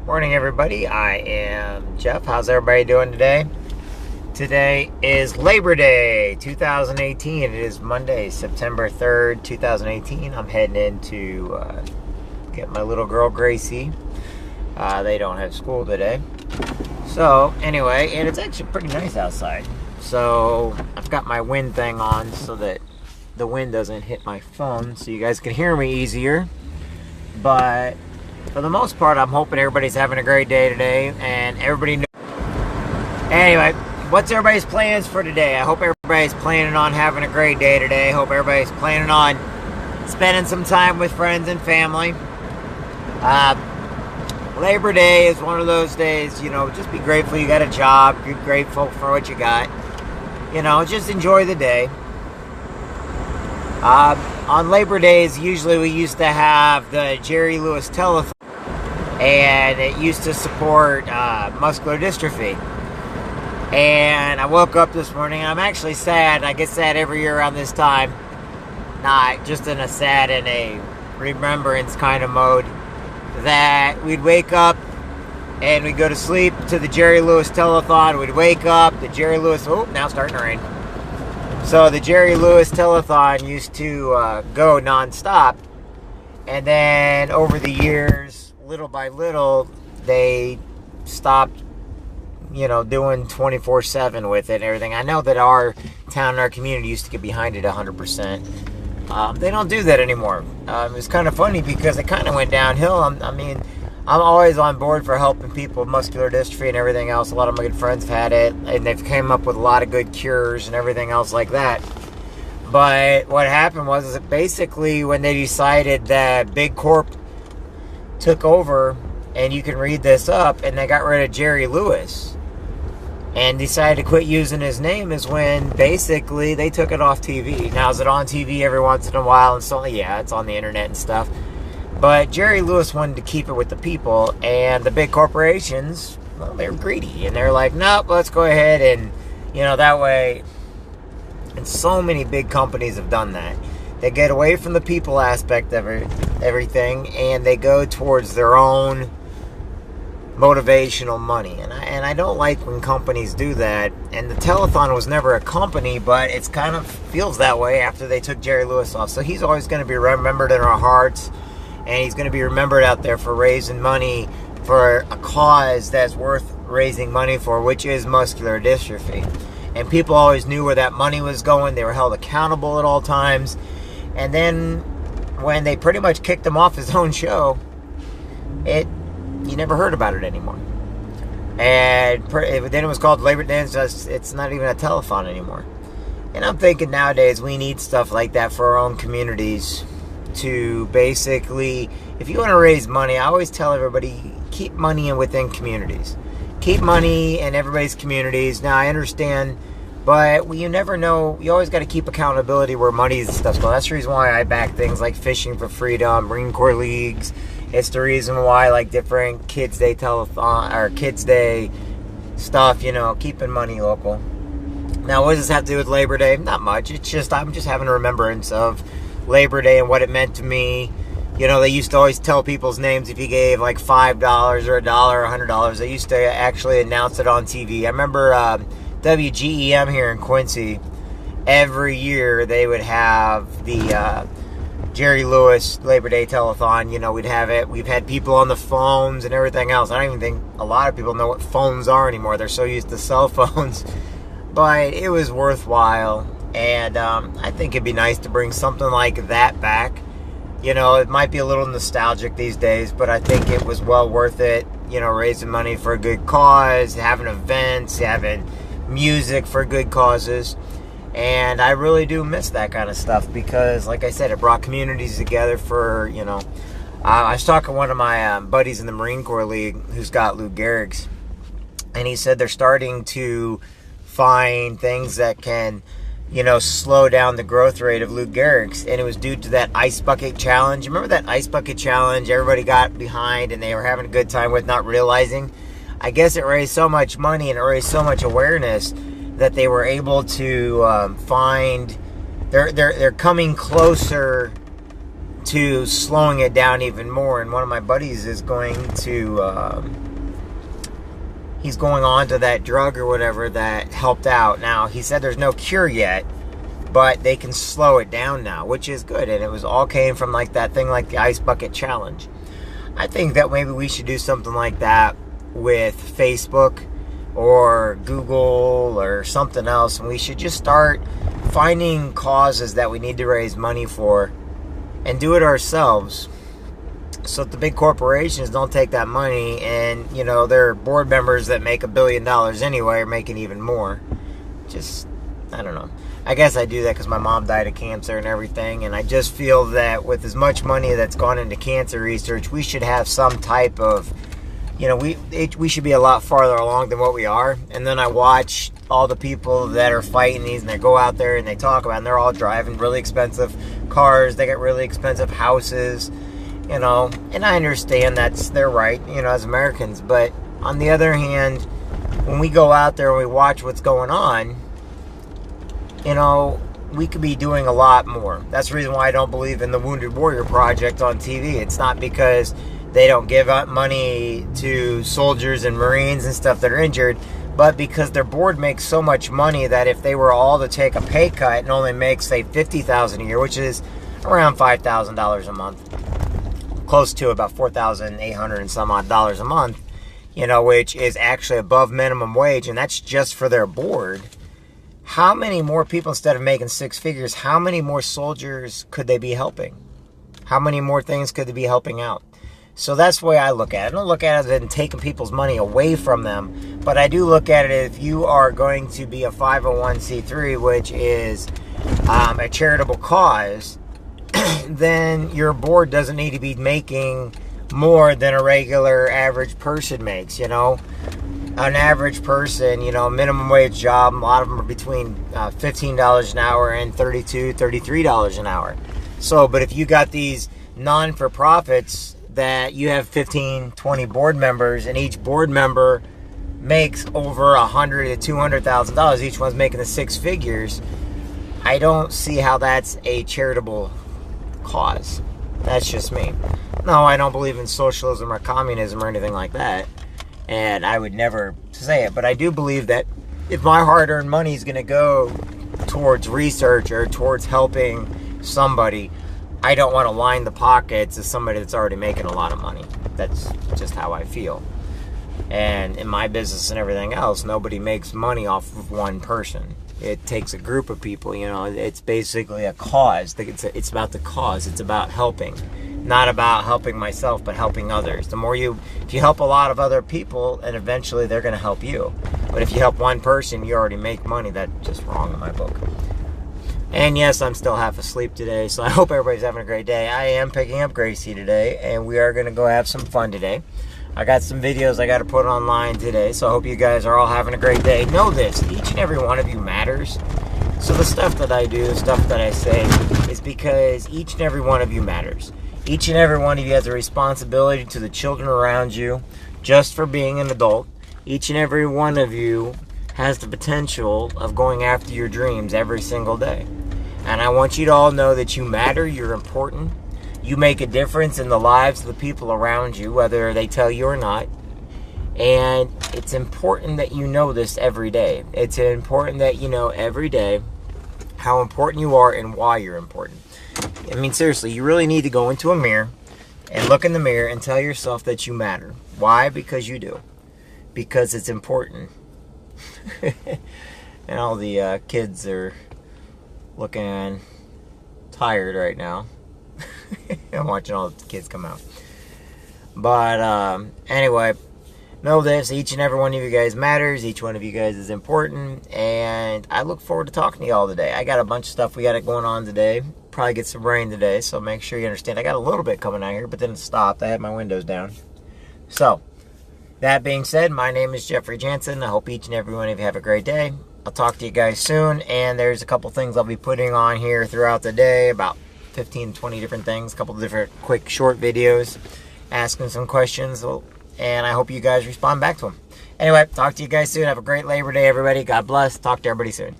Morning, everybody. I am Jeff. How's everybody doing today? Today is Labor Day 2018. It is Monday, September 3rd, 2018. I'm heading in to get my little girl, Gracie. They don't have school today. So, anyway, and it's actually pretty nice outside. So, I've got my wind thing on so that the wind doesn't hit my phone so you guys can hear me easier. But for the most part, I'm hoping everybody's having a great day today, and everybody knows. Anyway, what's everybody's plans for today? I hope everybody's planning on having a great day today. Hope everybody's planning on spending some time with friends and family. Labor Day is one of those days, just be grateful you got a job. Be grateful for what you got. Just enjoy the day. On Labor Days, usually we used to have the Jerry Lewis Telethon, and it used to support muscular dystrophy. And I woke up this morning, and I'm actually sad. I get sad every year around this time. Not just in a sad and a remembrance kind of mode. That we'd wake up and we'd go to sleep to the Jerry Lewis Telethon. We'd wake up, the Jerry Lewis... Oh, now it's starting to rain. So the Jerry Lewis Telethon used to go nonstop. And then over the years, little by little, they stopped, doing 24/7 with it and everything. I know that our town and our community used to get behind it 100%. They don't do that anymore. It's kind of funny because it kind of went downhill. I'm always on board for helping people with muscular dystrophy and everything else. A lot of my good friends have had it, and they've came up with a lot of good cures and everything else like that. But what happened was that basically when they decided that Big Corp took over, and you can read this up, and they got rid of Jerry Lewis and decided to quit using his name, is when basically they took it off TV. Now, is it on TV every once in a while and so? Yeah, it's on the internet and stuff. But Jerry Lewis wanted to keep it with the people, and the big corporations, well, they're greedy, and they're like, nope, let's go ahead and, that way. And so many big companies have done that. They get away from the people aspect of everything, and they go towards their own motivational money. And I don't like when companies do that. And the Telethon was never a company, but it's kind of feels that way after they took Jerry Lewis off. So he's always going to be remembered in our hearts. And he's going to be remembered out there for raising money for a cause that's worth raising money for, which is muscular dystrophy. And people always knew where that money was going. They were held accountable at all times. And then when they pretty much kicked him off his own show, you never heard about it anymore. And then it was called Labor Day. It's not even a telethon anymore. And I'm thinking nowadays we need stuff like that for our own communities. To basically, if you want to raise money, I always tell everybody, keep money within communities. Keep money in everybody's communities. Now, I understand, but you never know. You always got to keep accountability where money and stuff's going. That's the reason why I back things like Fishing for Freedom, Marine Corps Leagues. It's the reason why, like, different Kids Day telethon or Kids Day stuff, keeping money local. Now, what does this have to do with Labor Day? Not much. It's just, I'm just having a remembrance of Labor Day and what it meant to me. They used to always tell people's names if you gave like $5 or $1 or $100. They used to actually announce it on TV. I remember WGEM here in Quincy, every year they would have the Jerry Lewis Labor Day Telethon. We'd have it. We've had people on the phones and everything else. I don't even think a lot of people know what phones are anymore. They're so used to cell phones. But it was worthwhile. And I think it'd be nice to bring something like that back. It might be a little nostalgic these days, but I think it was well worth it. Raising money for a good cause, having events, having music for good causes. And I really do miss that kind of stuff because, like I said, it brought communities together for, I was talking to one of my buddies in the Marine Corps League who's got Lou Gehrig's. And he said they're starting to find things that can slow down the growth rate of Lou Gehrig's, and it was due to that ice bucket challenge. Remember that ice bucket challenge everybody got behind and they were having a good time with, not realizing? I guess it raised so much money and it raised so much awareness that they were able to find they're coming closer to slowing it down even more. And one of my buddies is going to, he's going on to that drug or whatever that helped out. Now, he said there's no cure yet, but they can slow it down now, which is good. And it was all came from like that thing like the Ice Bucket Challenge. I think that maybe we should do something like that with Facebook or Google or something else. And we should just start finding causes that we need to raise money for and do it ourselves, so that the big corporations don't take that money and, you know, their board members that make $1 billion anyway are making even more. Just, I don't know. I guess I do that because my mom died of cancer and everything, and I just feel that with as much money that's gone into cancer research, we should have some type of, you know, we should be a lot farther along than what we are. And then I watch all the people that are fighting these, and they go out there and they talk about it, and they're all driving really expensive cars, they got really expensive houses, you know, and I understand that's their right, you know, as Americans. But on the other hand, when we go out there and we watch what's going on, you know, we could be doing a lot more. That's the reason why I don't believe in the Wounded Warrior Project on TV. It's not because they don't give out money to soldiers and Marines and stuff that are injured, but because their board makes so much money that if they were all to take a pay cut and only make, say, $50,000 a year, which is around $5,000 a month, close to about $4,800 and some odd dollars a month, you know, which is actually above minimum wage, and that's just for their board. How many more people, instead of making six figures, how many more soldiers could they be helping? How many more things could they be helping out? So that's the way I look at it. I don't look at it as taking people's money away from them, but I do look at it if you are going to be a 501c3, which is a charitable cause, then your board doesn't need to be making more than a regular average person makes, you know. An average person, you know, minimum wage job, a lot of them are between $15 an hour and $32, $33 an hour. So, but if you got these non-for-profits that you have 15, 20 board members, and each board member makes over $100,000 to $200,000, each one's making the six figures, I don't see how that's a charitable cause. That's just me. No, I don't believe in socialism or communism or anything like that, and I would never say it, but I do believe that if my hard-earned money is going to go towards research or towards helping somebody, I don't want to line the pockets of somebody that's already making a lot of money. That's just how I feel. And in my business and everything else, nobody makes money off of one person. It takes a group of people, you know. It's basically a cause. It's about the cause. It's about helping. Not about helping myself, but helping others. If you help a lot of other people, and eventually they're going to help you. But if you help one person, you already make money. That's just wrong in my book. And yes, I'm still half asleep today, so I hope everybody's having a great day. I am picking up Gracie today, and we are going to go have some fun today. I got some videos I got to put online today, so I hope you guys are all having a great day. Know this, each and every one of you matters. So the stuff that I do, the stuff that I say, is because each and every one of you matters. Each and every one of you has a responsibility to the children around you, just for being an adult. Each and every one of you has the potential of going after your dreams every single day. And I want you to all know that you matter, you're important, you make a difference in the lives of the people around you, whether they tell you or not. And it's important that you know this every day. It's important that you know every day how important you are and why you're important. I mean, seriously, you really need to go into a mirror and look in the mirror and tell yourself that you matter. Why? Because you do. Because it's important. And all the kids are looking tired right now. I'm watching all the kids come out. But anyway, know this, each and every one of you guys matters. Each one of you guys is important. And I look forward to talking to y'all today. I got a bunch of stuff we got going on today. Probably get some rain today, so make sure you understand. I got a little bit coming out here, but then it stopped. I had my windows down. So, that being said, my name is Jeffrey Jansen. I hope each and every one of you have a great day. I'll talk to you guys soon, and there's a couple things I'll be putting on here throughout the day, about 15, 20 different things, a couple of different quick, short videos, asking some questions, and I hope you guys respond back to them. Anyway, talk to you guys soon. Have a great Labor Day, everybody. God bless. Talk to everybody soon.